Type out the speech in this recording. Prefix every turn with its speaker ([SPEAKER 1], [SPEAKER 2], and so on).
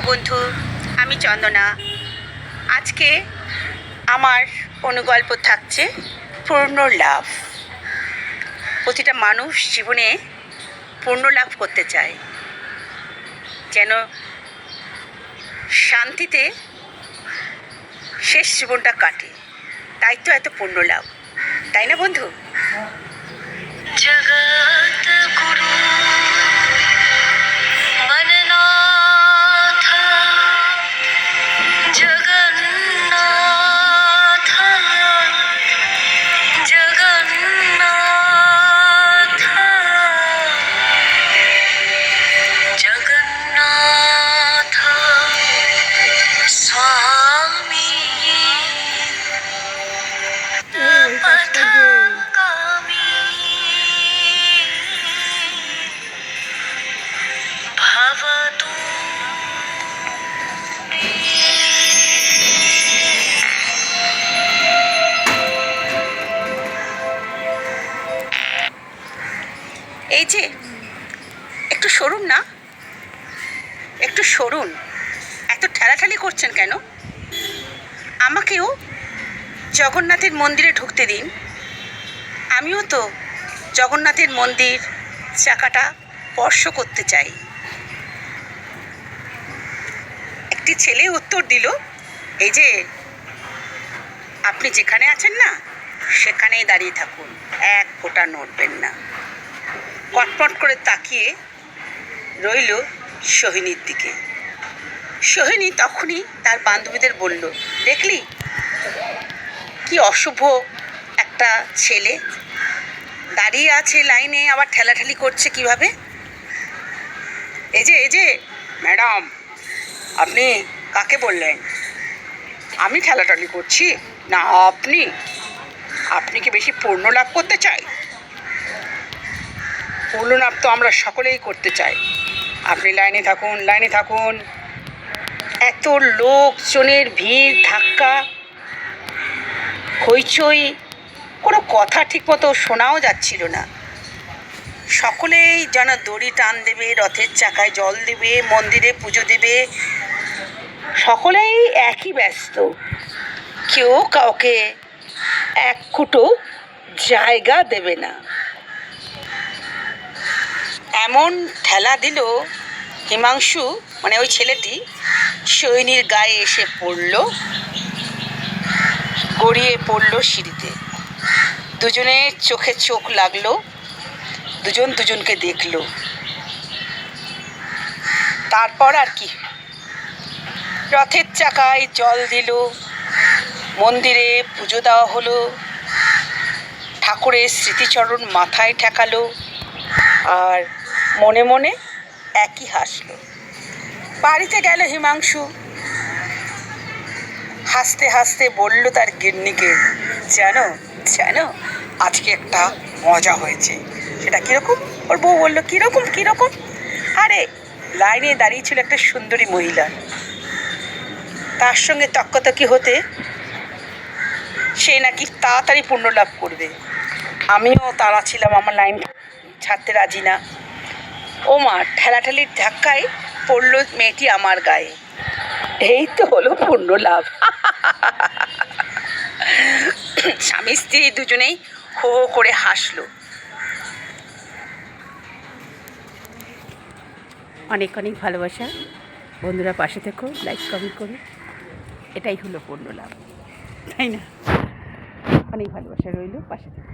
[SPEAKER 1] বন্ধু, আমি চন্দনা। আজকে আমার অনুগল্প থাকছে পূর্ণ লাভ। প্রতিটা মানুষ জীবনে পূর্ণ লাভ করতে চায়, যেন শান্তিতে শেষ জীবনটা কাটে। তাই তো এত পূর্ণ লাভ, তাই না বন্ধু?
[SPEAKER 2] জগৎ গুরু মননাথ জগন্নাথ জগন্নাথ জগন্নাথ স্বামী পথগামী ভবতু।
[SPEAKER 1] এই যে একটু সরুন না, একটু সরুন। এত ঠেলাঠালি করছেন কেন? আমাকেও জগন্নাথের মন্দিরে ঢুকতে দিন। আমিও তো জগন্নাথের মন্দির চাকাটা স্পর্শ করতে চাই। একটি ছেলে উত্তর দিল, এই যে আপনি যেখানে আছেন না, সেখানেই দাঁড়িয়ে থাকুন, এক ফোঁটা নড়বেন না। কটপট করে তাকিয়ে রইল সোহিনীর দিকে। সোহিনী তখনই তার বান্ধবীদের বলল, দেখলি কি অশুভ একটা ছেলে, দাঁড়িয়ে আছে লাইনে, আবার ঠেলাঠেলি করছে কিভাবে। এই যে ম্যাডাম, আপনি কাকে বললেন? আমি ঠেলাঠেলি করছি না, আপনি কি বেশি পূর্ণ লাভ করতে চাই? পূর্ণ লাভ তো আমরা সকলেই করতে চাই। আপনি লাইনে থাকুন, লাইনে থাকুন। এত লোকজনের ভিড়, ধাক্কা, হইচই, কোনো কথা ঠিকমতো শোনাও যাচ্ছিল না। সকলেই যেন দড়ি টান দেবে, রথের চাকায় জল দেবে, মন্দিরে পুজো দেবে। সকলেই একই ব্যস্ত, কেউ কাউকে এক ফুটো জায়গা দেবে না। এমন ঠেলা দিল হিমাংশু, মানে ওই ছেলেটি, সোহিনীর গায়ে এসে পড়ল, গড়িয়ে পড়ল সিঁড়িতে। দুজনের চোখে চোখ লাগলো, দুজন দুজনকে দেখলো। তারপর আর কি, রথের চাকায় জল দিল, মন্দিরে পুজো দেওয়া হলো, ঠাকুরের স্মৃতিচরণ মাথায় ঠেকালো, আর মনে মনে একই হাসলো। বাড়িতে গেল হিমাংশু, হাসতে হাসতে বলল তার গিন্নিকে, জানো আজকে একটা মজা হয়েছে। সেটা কীরকম? ওর বউ বললো, কীরকম? আরে লাইনে দাঁড়িয়ে ছিল একটা সুন্দরী মহিলা, তার সঙ্গে তক্কাতকি হতে সে নাকি তাড়াতাড়ি পূর্ণ লাভ করবে। আমিও তাড়া ছিলাম, আমার লাইন ছাড়তে রাজি না। ও মা, ঠেলাঠেলির ধাক্কায় পড়ল মেয়েটি আমার গায়ে। এই তো হলো পূর্ণ লাভ। স্বামী স্ত্রী দুজনেই হো হো করে হাসলো। অনেক অনেক ভালোবাসা বন্ধুরা, পাশে থেকো, লাইক কমেন্ট করো। এটাই হলো পূর্ণ লাভ, তাই না? অনেক ভালোবাসা রইল, পাশে থেকো।